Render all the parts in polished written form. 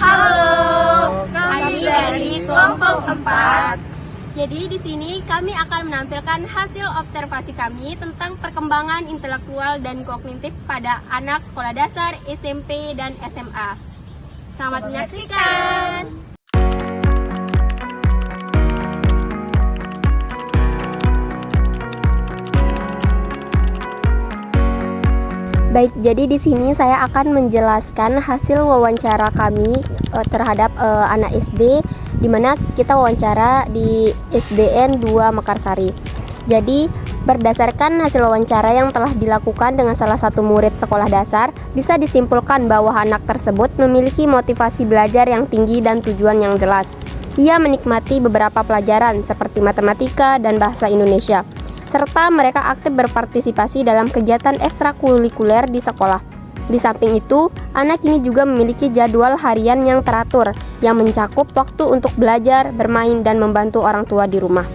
Halo, kami dari kelompok 4. Jadi di sini kami akan menampilkan hasil observasi kami tentang perkembangan intelektual dan kognitif pada anak sekolah dasar, SMP, dan SMA. Selamat menyaksikan! Baik, jadi di sini saya akan menjelaskan hasil wawancara kami terhadap anak SD, di mana kita wawancara di SDN 2 Mekarsari. Jadi, berdasarkan hasil wawancara yang telah dilakukan dengan salah satu murid sekolah dasar, bisa disimpulkan bahwa anak tersebut memiliki motivasi belajar yang tinggi dan tujuan yang jelas. Ia menikmati beberapa pelajaran seperti matematika dan bahasa Indonesia, serta mereka aktif berpartisipasi dalam kegiatan ekstrakurikuler di sekolah. Di samping itu, anak ini juga memiliki jadwal harian yang teratur, yang mencakup waktu untuk belajar, bermain, dan membantu orang tua di rumah.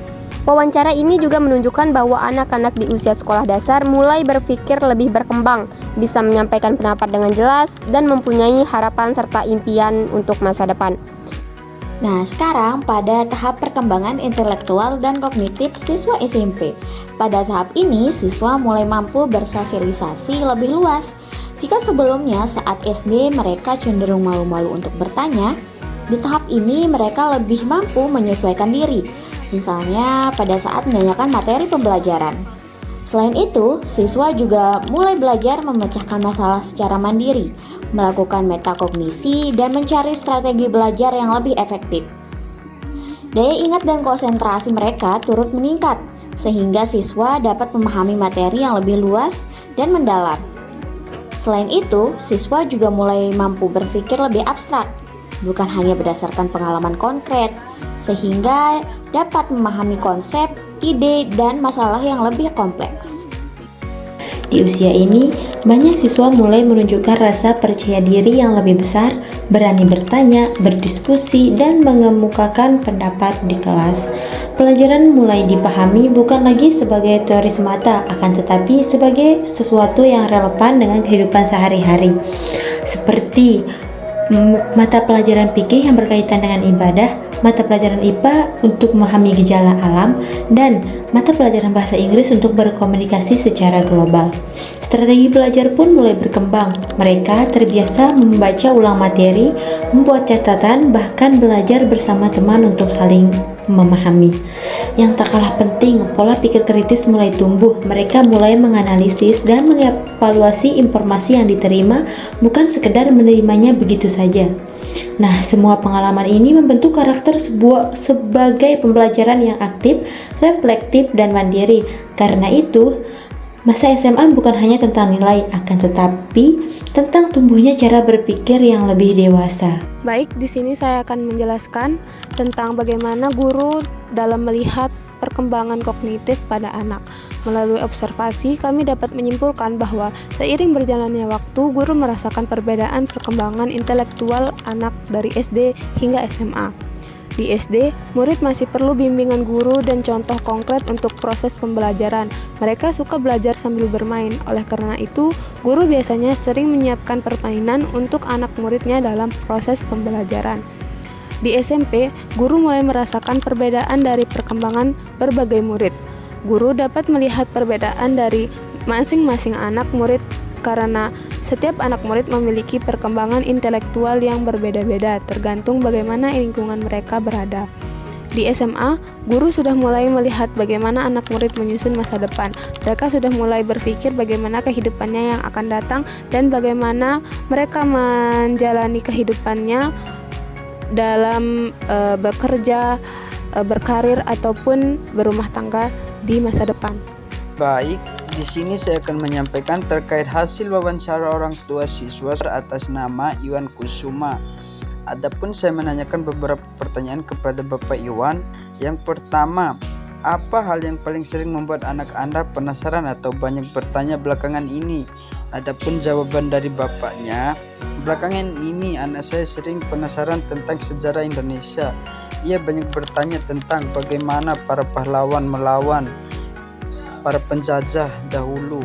Wawancara ini juga menunjukkan bahwa anak-anak di usia sekolah dasar mulai berpikir lebih berkembang, bisa menyampaikan pendapat dengan jelas, dan mempunyai harapan serta impian untuk masa depan. Nah, sekarang pada tahap perkembangan intelektual dan kognitif siswa SMP. Pada tahap ini, siswa mulai mampu bersosialisasi lebih luas. Jika sebelumnya saat SD mereka cenderung malu-malu untuk bertanya, di tahap ini mereka lebih mampu menyesuaikan diri, misalnya pada saat menanyakan materi pembelajaran. Selain itu, siswa juga mulai belajar memecahkan masalah secara mandiri, melakukan metakognisi, dan mencari strategi belajar yang lebih efektif. Daya ingat dan konsentrasi mereka turut meningkat, sehingga siswa dapat memahami materi yang lebih luas dan mendalam. Selain itu, siswa juga mulai mampu berpikir lebih abstrak, bukan hanya berdasarkan pengalaman konkret, sehingga dapat memahami konsep, ide, dan masalah yang lebih kompleks. Di usia ini, banyak siswa mulai menunjukkan rasa percaya diri yang lebih besar, berani bertanya, berdiskusi, dan mengemukakan pendapat di kelas. Pelajaran mulai dipahami bukan lagi sebagai teori semata, akan tetapi sebagai sesuatu yang relevan dengan kehidupan sehari-hari. Seperti mata pelajaran fikih yang berkaitan dengan ibadah, mata pelajaran IPA untuk memahami gejala alam, dan mata pelajaran bahasa Inggris untuk berkomunikasi secara global. Strategi belajar pun mulai berkembang. Mereka terbiasa membaca ulang materi, membuat catatan, bahkan belajar bersama teman untuk saling memahami. Yang tak kalah penting, pola pikir kritis mulai tumbuh. Mereka mulai menganalisis dan mengevaluasi informasi yang diterima, bukan sekedar menerimanya begitu saja. Nah, semua pengalaman ini membentuk karakter sebagai pembelajaran yang aktif, reflektif, dan mandiri. Karena itu, masa SMA bukan hanya tentang nilai, akan tetapi tentang tumbuhnya cara berpikir yang lebih dewasa. Baik, di sini saya akan menjelaskan tentang bagaimana guru dalam melihat perkembangan kognitif pada anak. Melalui observasi, kami dapat menyimpulkan bahwa seiring berjalannya waktu, guru merasakan perbedaan perkembangan intelektual anak dari SD hingga SMA. Di SD, murid masih perlu bimbingan guru dan contoh konkret untuk proses pembelajaran. Mereka suka belajar sambil bermain. Oleh karena itu, guru biasanya sering menyiapkan permainan untuk anak muridnya dalam proses pembelajaran. Di SMP, guru mulai merasakan perbedaan dari perkembangan berbagai murid. Guru dapat melihat perbedaan dari masing-masing anak murid karena setiap anak murid memiliki perkembangan intelektual yang berbeda-beda, tergantung bagaimana lingkungan mereka berada. Di SMA, guru sudah mulai melihat bagaimana anak murid menyusun masa depan. Mereka sudah mulai berpikir bagaimana kehidupannya yang akan datang dan bagaimana mereka menjalani kehidupannya dalam bekerja, berkarir, ataupun berumah tangga di masa depan. Baik, di sini saya akan menyampaikan terkait hasil wawancara orang tua siswa atas nama Iwan Kusuma. Adapun saya menanyakan beberapa pertanyaan kepada Bapak Iwan. Yang pertama, apa hal yang paling sering membuat anak Anda penasaran atau banyak bertanya belakangan ini? Adapun jawaban dari bapaknya, belakangan ini anak saya sering penasaran tentang sejarah Indonesia. Ia banyak bertanya tentang bagaimana para pahlawan melawan para penjajah dahulu.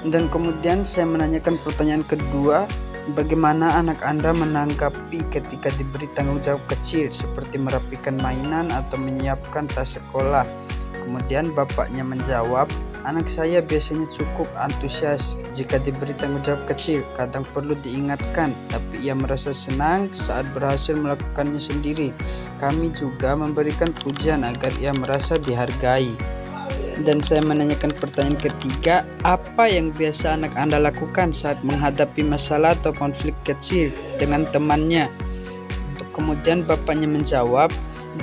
Dan kemudian saya menanyakan pertanyaan kedua, Bagaimana anak Anda menanggapi ketika diberi tanggung jawab kecil seperti merapikan mainan atau menyiapkan tas sekolah? Kemudian bapaknya menjawab, anak saya biasanya cukup antusias jika diberi tanggung jawab kecil, kadang perlu diingatkan, tapi ia merasa senang saat berhasil melakukannya sendiri. Kami juga memberikan pujian agar ia merasa dihargai. Dan saya menanyakan pertanyaan ketiga, apa yang biasa anak Anda lakukan saat menghadapi masalah atau konflik kecil dengan temannya? Kemudian bapaknya menjawab,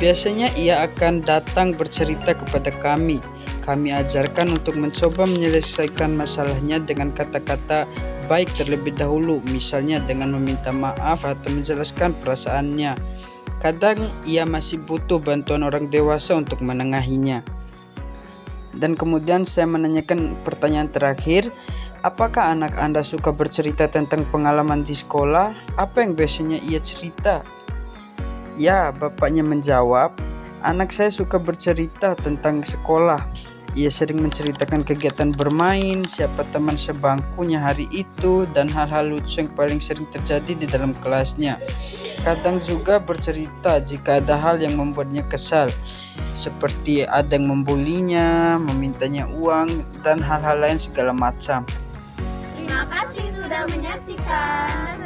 biasanya ia akan datang bercerita kepada kami. Kami ajarkan untuk mencoba menyelesaikan masalahnya dengan kata-kata baik terlebih dahulu, misalnya dengan meminta maaf atau menjelaskan perasaannya. Kadang ia masih butuh bantuan orang dewasa untuk menengahinya. Dan kemudian saya menanyakan pertanyaan terakhir, apakah anak Anda suka bercerita tentang pengalaman di sekolah? Apa yang biasanya ia cerita? Ya, bapaknya menjawab, anak saya suka bercerita tentang sekolah. Ia sering menceritakan kegiatan bermain, siapa teman sebangkunya hari itu, dan hal-hal lucu yang paling sering terjadi di dalam kelasnya. Kadang juga bercerita jika ada hal yang membuatnya kesal, seperti ada yang membulinya, memintanya uang, dan hal-hal lain segala macam. Terima kasih sudah menyaksikan.